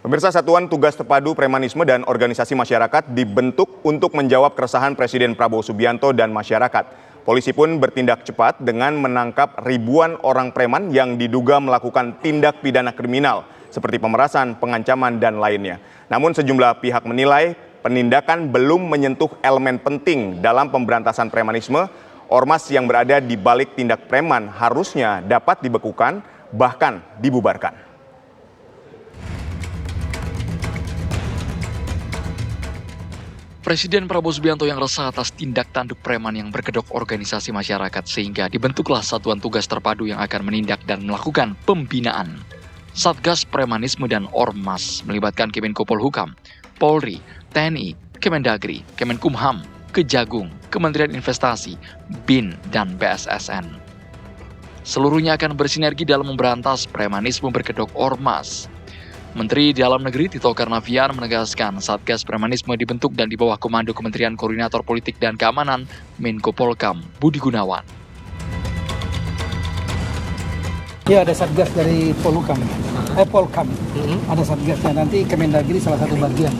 Pemirsa, Satuan Tugas Terpadu Premanisme dan Organisasi Masyarakat dibentuk untuk menjawab keresahan Presiden Prabowo Subianto dan masyarakat. Polisi pun bertindak cepat dengan menangkap ribuan orang preman yang diduga melakukan tindak pidana kriminal seperti pemerasan, pengancaman, dan lainnya. Namun sejumlah pihak menilai penindakan belum menyentuh elemen penting dalam pemberantasan premanisme. Ormas yang berada di balik tindak preman harusnya dapat dibekukan, bahkan dibubarkan. Presiden Prabowo Subianto yang resah atas tindak tanduk preman yang berkedok organisasi masyarakat sehingga dibentuklah Satuan Tugas Terpadu yang akan menindak dan melakukan pembinaan. Satgas Premanisme dan Ormas melibatkan Kemenko Polhukam, Polri, TNI, Kemendagri, Kemenkumham, Kejagung, Kementerian Investasi, BIN, dan BSSN. Seluruhnya akan bersinergi dalam memberantas premanisme berkedok ormas. Menteri Dalam Negeri Tito Karnavian menegaskan Satgas Premanisme dibentuk dan di bawah komando Kementerian Koordinator Politik dan Keamanan Menko Polkam Budi Gunawan. Ya, ada Satgas dari Polhukam, Polkam. Ada Satgasnya, nanti Kemendagri salah satu bagian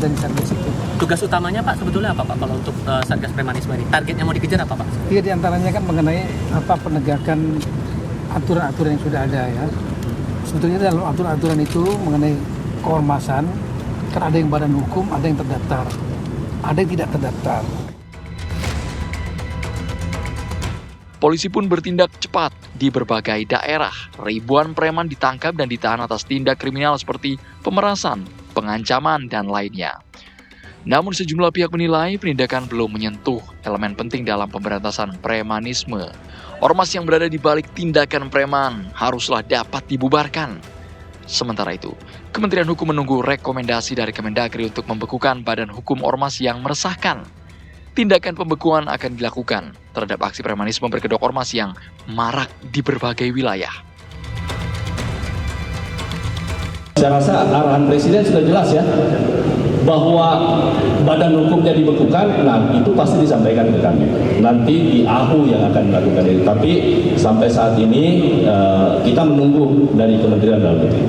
dari Satgas itu. Tugas utamanya Pak sebetulnya apa Pak kalau untuk Satgas Premanisme ini? Targetnya mau dikejar apa Pak? Tiga diantaranya kan mengenai penegakan aturan-aturan yang sudah ada ya. Sebetulnya dalam aturan-aturan itu mengenai keormasan, kan ada yang badan hukum, ada yang terdaftar, ada yang tidak terdaftar. Polisi pun bertindak cepat di berbagai daerah. Ribuan preman ditangkap dan ditahan atas tindak kriminal seperti pemerasan, pengancaman, dan lainnya. Namun sejumlah pihak menilai penindakan belum menyentuh elemen penting dalam pemberantasan premanisme. Ormas yang berada di balik tindakan preman haruslah dapat dibubarkan. Sementara itu, Kementerian Hukum menunggu rekomendasi dari Kemendagri untuk membekukan badan hukum ormas yang meresahkan. Tindakan pembekuan akan dilakukan terhadap aksi premanisme berkedok ormas yang marak di berbagai wilayah. Saya rasa arahan Presiden sudah jelas ya, bahwa badan hukumnya dibekukan, nah itu pasti disampaikan ke kami. Nanti di AHU yang akan melakukan itu. Tapi sampai saat ini kita menunggu dari Kementerian Dalam Negeri.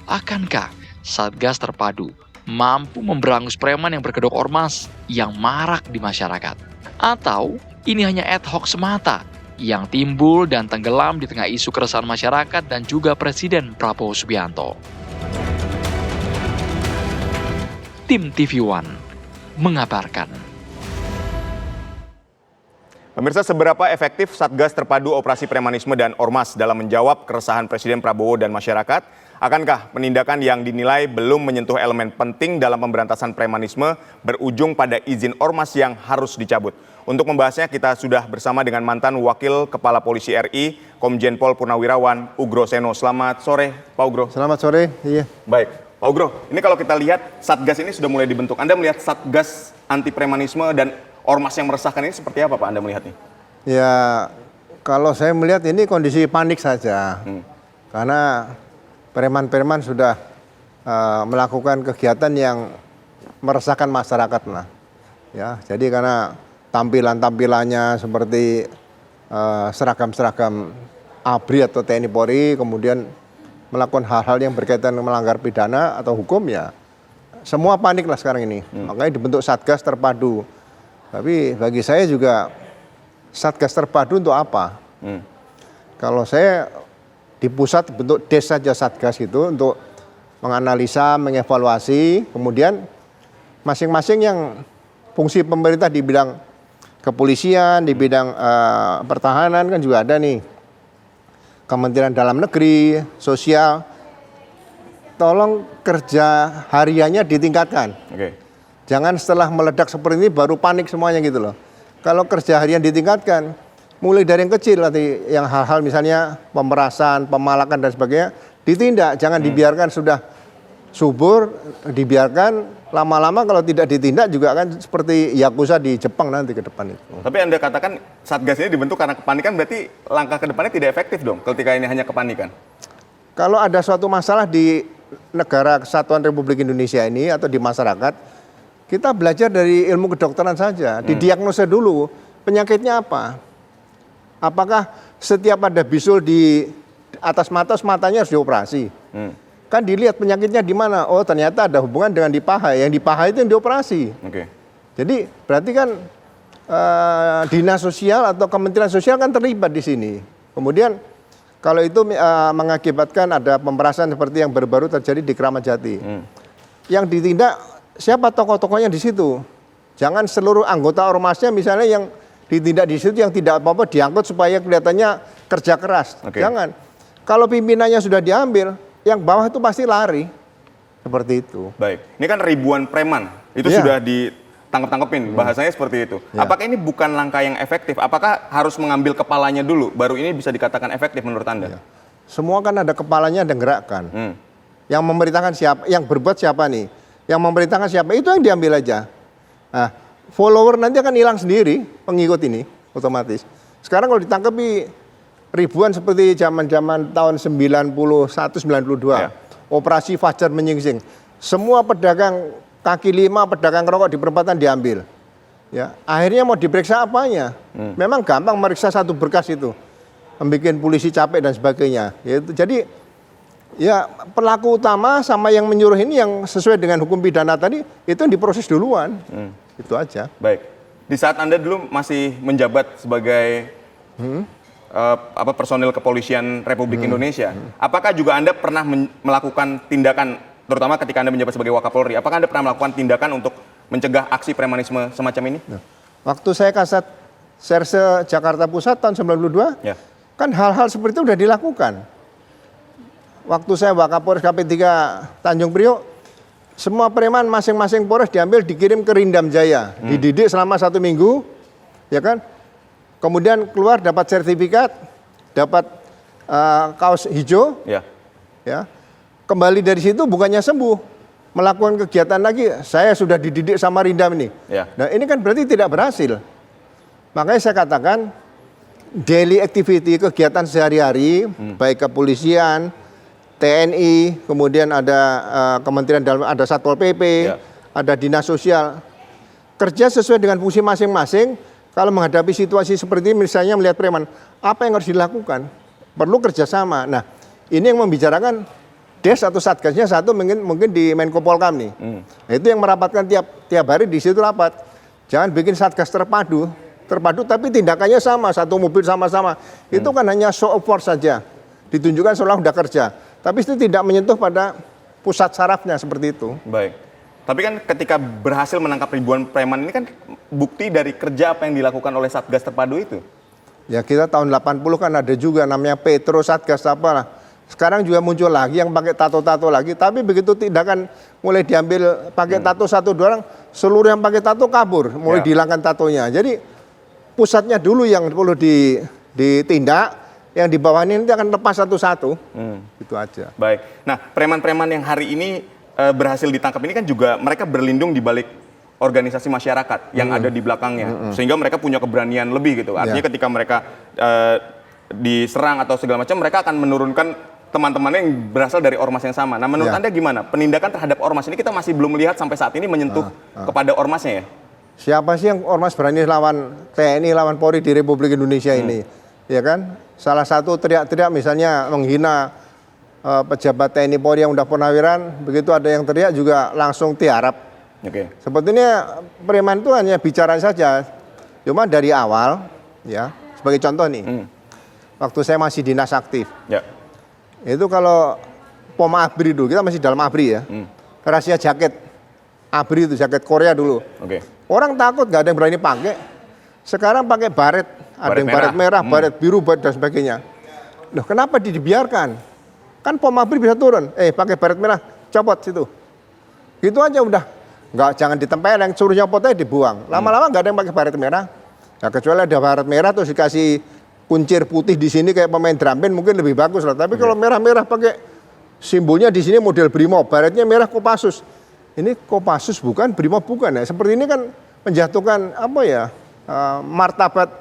Akankah Satgas Terpadu mampu memberangus preman yang berkedok ormas yang marak di masyarakat? Atau ini hanya ad hoc semata yang timbul dan tenggelam di tengah isu keresahan masyarakat dan juga Presiden Prabowo Subianto? Tim TV One mengabarkan. Pemirsa, seberapa efektif Satgas Terpadu Operasi Premanisme dan Ormas dalam menjawab keresahan Presiden Prabowo dan masyarakat? Akankah penindakan yang dinilai belum menyentuh elemen penting dalam pemberantasan premanisme berujung pada izin ormas yang harus dicabut? Untuk membahasnya kita sudah bersama dengan mantan Wakil Kepala Polisi RI, Komjen Pol Purnawirawan Ugro Seno. Selamat sore, Pak Ugro. Selamat sore, iya. Baik, Pak Ugro, ini kalau kita lihat Satgas ini sudah mulai dibentuk. Anda melihat Satgas anti premanisme dan ormas yang meresahkan ini seperti apa, Pak? Anda melihatnya? Ya, kalau saya melihat ini kondisi panik saja. Karena preman-preman sudah melakukan kegiatan yang meresahkan masyarakat lah. Ya, jadi karena tampilannya seperti seragam-seragam ABRI atau TNI Polri, kemudian melakukan hal-hal yang berkaitan melanggar pidana atau hukum, ya semua panik lah sekarang ini. Makanya dibentuk Satgas Terpadu. Tapi bagi saya juga Satgas Terpadu untuk apa? Kalau saya di pusat bentuk des saja Satgas itu untuk menganalisa, mengevaluasi, kemudian masing-masing yang fungsi pemerintah di bidang kepolisian, di bidang pertahanan kan juga ada nih. Kementerian Dalam Negeri, Sosial, tolong kerja hariannya ditingkatkan. Jangan setelah meledak seperti ini baru panik semuanya gitu loh. Kalau kerja harian ditingkatkan, mulai dari yang kecil nanti, yang hal-hal misalnya pemerasan, pemalakan dan sebagainya, ditindak. Jangan dibiarkan sudah subur, dibiarkan lama-lama kalau tidak ditindak juga akan seperti Yakuza di Jepang nanti ke depan itu. Tapi Anda katakan Satgas ini dibentuk karena kepanikan, berarti langkah ke depannya tidak efektif dong ketika ini hanya kepanikan? Kalau ada suatu masalah di negara kesatuan Republik Indonesia ini atau di masyarakat, kita belajar dari ilmu kedokteran saja, didiagnosa dulu penyakitnya apa. Apakah setiap ada bisul di atas matanya harus dioperasi. Kan dilihat penyakitnya di mana. Oh ternyata ada hubungan dengan di paha. Yang di paha itu yang dioperasi. Oke. Jadi berarti kan dinas sosial atau kementerian sosial kan terlibat di sini. Kemudian kalau itu mengakibatkan ada pemerasan seperti yang baru-baru terjadi di Kramat Jati. Yang ditindak siapa tokoh-tokohnya di situ? Jangan seluruh anggota ormasnya misalnya yang ditindak di situ yang tidak apa-apa diangkut supaya kelihatannya kerja keras. Jangan. Kalau pimpinannya sudah diambil, yang bawah itu pasti lari. Seperti itu. Baik. Ini kan ribuan preman. Itu sudah ditangkap-tangkepin. Bahasanya seperti itu. Apakah ini bukan langkah yang efektif? Apakah harus mengambil kepalanya dulu? Baru ini bisa dikatakan efektif menurut Anda? Semua kan ada kepalanya, ada gerakan. Yang memerintahkan siapa? Yang berbuat siapa nih? Yang memerintahkan siapa? Itu yang diambil aja. Nah, follower nanti akan hilang sendiri, pengikut ini, otomatis. Sekarang kalau ditangkapi ribuan seperti zaman-zaman tahun 91-92. Operasi Fajar Menyingsing. Semua pedagang kaki lima, pedagang rokok di perempatan diambil. Ya, akhirnya mau diperiksa apanya? Memang gampang meriksa satu berkas itu. Membikin polisi capek dan sebagainya. Jadi ya pelaku utama sama yang menyuruh ini yang sesuai dengan hukum pidana tadi itu yang diproses duluan. Itu aja. Baik. Di saat Anda dulu masih menjabat sebagai personil kepolisian Republik Indonesia, apakah juga Anda pernah melakukan tindakan, terutama ketika Anda menjabat sebagai Wakapolri, apakah Anda pernah melakukan tindakan untuk mencegah aksi premanisme semacam ini? Waktu saya Kasat Serse Jakarta Pusat tahun 92, kan hal-hal seperti itu sudah dilakukan. Waktu saya Wakapolres KP3 Tanjung Priok, semua preman masing-masing Polres diambil, dikirim ke Rindam Jaya, dididik selama 1 minggu, ya kan? Kemudian keluar dapat sertifikat, dapat kaos hijau, ya. Kembali dari situ bukannya sembuh, melakukan kegiatan lagi. Saya sudah dididik sama Rindam ini. Nah ini kan berarti tidak berhasil. Makanya saya katakan daily activity, kegiatan sehari-hari, baik kepolisian, TNI, kemudian ada Kementerian Dalam, ada Satpol PP, ada Dinas Sosial, kerja sesuai dengan fungsi masing-masing. Kalau menghadapi situasi seperti ini, misalnya melihat preman, apa yang harus dilakukan? Perlu kerjasama. Nah, ini yang membicarakan Des atau Satgasnya satu mungkin di Menko Polkam nih. Nah, itu yang merapatkan tiap hari di situ rapat. Jangan bikin Satgas terpadu tapi tindakannya sama, satu mobil sama-sama. Itu kan hanya show of force saja. Ditunjukkan seolah udah kerja. Tapi itu tidak menyentuh pada pusat sarafnya seperti itu. Baik. Tapi kan ketika berhasil menangkap ribuan preman ini kan bukti dari kerja apa yang dilakukan oleh Satgas Terpadu itu. Ya kita tahun 80 kan ada juga namanya Petro Satgas apalah. Sekarang juga muncul lagi yang pakai tato-tato lagi. Tapi begitu tindakan mulai diambil pakai tato 1-2 orang, seluruh yang pakai tato kabur. Mulai dihilangkan tatonya. Jadi pusatnya dulu yang perlu ditindak, yang di bawah ini nanti akan lepas satu-satu. Itu aja. Baik. Nah preman-preman yang hari ini berhasil ditangkap ini kan juga mereka berlindung di balik organisasi masyarakat yang ada di belakangnya, sehingga mereka punya keberanian lebih gitu. Artinya ketika mereka diserang atau segala macam, mereka akan menurunkan teman-temannya yang berasal dari ormas yang sama. Nah menurut Anda gimana? Penindakan terhadap ormas ini kita masih belum melihat sampai saat ini menyentuh kepada ormasnya ya? Siapa sih yang ormas berani lawan TNI, lawan Polri di Republik Indonesia ini? Ya kan? Salah satu teriak-teriak misalnya menghina pejabat TNI Polri yang udah purnawiran, begitu ada yang teriak juga langsung tiarap. Sebetulnya preman itu hanya bicara saja. Cuma dari awal, ya sebagai contoh nih, waktu saya masih dinas aktif, itu kalau pom ABRI dulu, kita masih dalam ABRI ya, rahasia jaket ABRI itu jaket Korea dulu. Orang takut, nggak ada yang berani pakai. Sekarang pakai baret, ada yang baret merah, baret biru, dan sebagainya. Loh kenapa dibiarkan? Kan pom ABRI bisa turun, pakai baret merah, copot situ. Gitu aja udah. Nggak, jangan ditempeleng, suruh nyopot aja dibuang. Lama-lama nggak ada yang pakai baret merah. Nah, kecuali ada baret merah terus dikasih kuncir putih di sini kayak pemain drum band mungkin lebih bagus lah. Tapi kalau merah-merah pakai simbolnya di sini model Brimob, baretnya merah Kopassus. Ini Kopassus bukan, Brimob bukan ya. Seperti ini kan menjatuhkan apa ya, martabat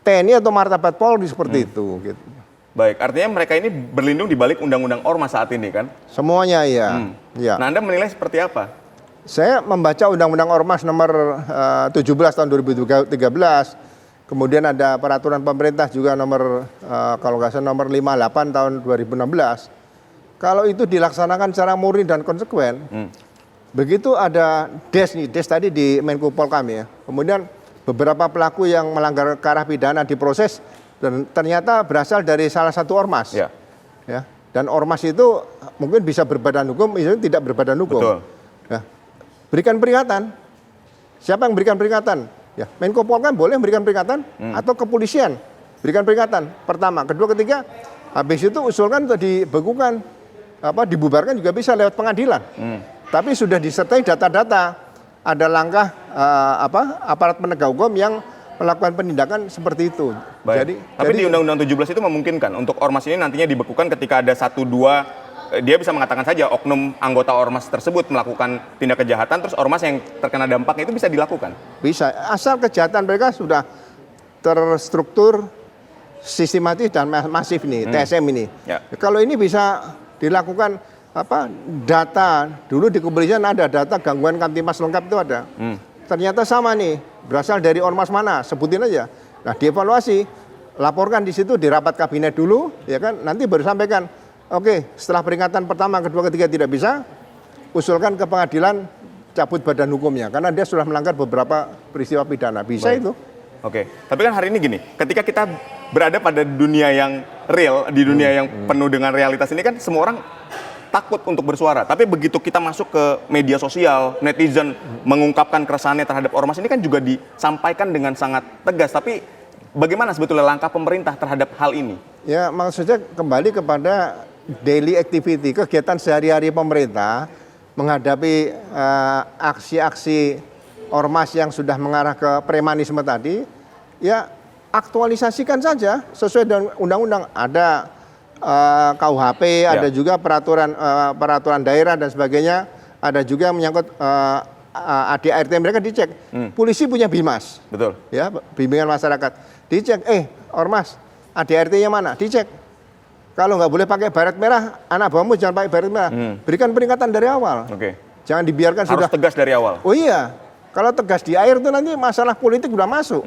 TNI atau martabat Polri seperti itu. Gitu. Baik, artinya mereka ini berlindung di balik undang-undang ormas saat ini kan? Semuanya ya. Nah Anda menilai seperti apa? Saya membaca Undang-Undang Ormas nomor 17 tahun 2013 Kemudian ada peraturan pemerintah juga nomor kalau nggak salah nomor 58 tahun 2016. Kalau itu dilaksanakan secara murni dan konsekuen, begitu ada DES tadi di Menko Polhukam ya. Kemudian beberapa pelaku yang melanggar ke arah pidana diproses dan ternyata berasal dari salah satu ormas. Ya. Ya. Dan ormas itu mungkin bisa berbadan hukum, misalnya tidak berbadan hukum. Betul. Ya. Berikan peringatan. Siapa yang berikan peringatan? Ya, Menko Polhukam boleh memberikan peringatan atau kepolisian berikan peringatan. Pertama, kedua, ketiga, habis itu usulkan untuk dibekukan, dibubarkan juga bisa lewat pengadilan. Tapi sudah disertai data-data, ada langkah aparat penegak hukum yang melakukan penindakan seperti itu. Baik. Tapi di Undang-Undang 17 itu memungkinkan untuk ormas ini nantinya dibekukan ketika ada 1-2 dia bisa mengatakan saja oknum anggota ormas tersebut melakukan tindak kejahatan, terus ormas yang terkena dampaknya itu bisa dilakukan? Bisa, asal kejahatan mereka sudah terstruktur, sistematis dan masif nih, TSM ini. Ya. Kalau ini bisa dilakukan data, dulu di kepolisian ada data gangguan Kamtimas lengkap itu ada. Ternyata sama nih, berasal dari ormas mana, sebutin aja. Nah, dievaluasi, laporkan di situ di rapat kabinet dulu, ya kan, nanti baru sampaikan. Oke, setelah peringatan pertama, kedua, ketiga tidak bisa, usulkan ke pengadilan cabut badan hukumnya. Karena dia sudah melanggar beberapa peristiwa pidana. Bisa. Baik. Itu. Oke, tapi kan hari ini gini, ketika kita berada pada dunia yang real, di dunia yang penuh dengan realitas ini kan semua orang takut untuk bersuara. Tapi begitu kita masuk ke media sosial, netizen mengungkapkan keresahannya terhadap ormas ini kan juga disampaikan dengan sangat tegas. Tapi bagaimana sebetulnya langkah pemerintah terhadap hal ini? Ya, maksudnya kembali kepada daily activity, kegiatan sehari-hari pemerintah menghadapi aksi-aksi ormas yang sudah mengarah ke premanisme tadi, ya aktualisasikan saja sesuai dengan undang-undang. Ada KUHP, ada juga peraturan daerah dan sebagainya, ada juga yang menyangkut ADART mereka dicek. Polisi punya BIMAS, betul, ya, bimbingan masyarakat, dicek. Ormas ADART-nya mana? Dicek. Kalau nggak boleh pakai baret merah, anak buahmu jangan pakai baret merah. Berikan peringatan dari awal. Oke. Jangan dibiarkan Harus sudah tegas dari awal. Oh iya, kalau tegas di akhir itu nanti masalah politik udah masuk.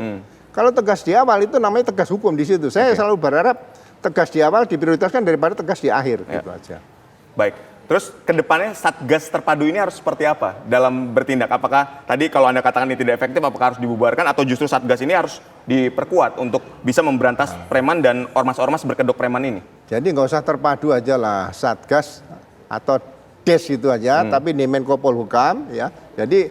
Kalau tegas di awal itu namanya tegas hukum di situ. Saya selalu berharap tegas di awal diprioritaskan daripada tegas di akhir. Ya. Gitu aja. Baik. Terus ke depannya Satgas terpadu ini harus seperti apa dalam bertindak? Apakah tadi kalau Anda katakan ini tidak efektif, apakah harus dibubarkan atau justru Satgas ini harus diperkuat untuk bisa memberantas preman dan ormas-ormas berkedok preman ini? Jadi nggak usah terpadu aja lah, Satgas atau DES itu aja, tapi di Menko Polhukam ya. Jadi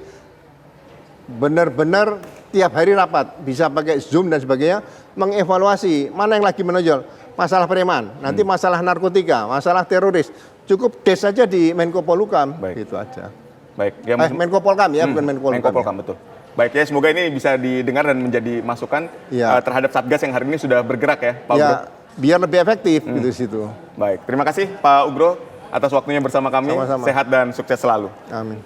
benar-benar tiap hari rapat, bisa pakai Zoom dan sebagainya, mengevaluasi mana yang lagi menonjol. Masalah preman, nanti masalah narkotika, masalah teroris. Cukup DES saja di Menko Polhukam, gitu aja. Baik. Ya, Menko Polhukam ya, bukan Menko Polhukam. Menko Polhukam, betul. Baik ya, semoga ini bisa didengar dan menjadi masukan terhadap Satgas yang hari ini sudah bergerak ya, Pak Ugro. Biar lebih efektif gitu situ. Baik, terima kasih Pak Ugro atas waktunya bersama kami. Sama-sama. Sehat dan sukses selalu. Amin.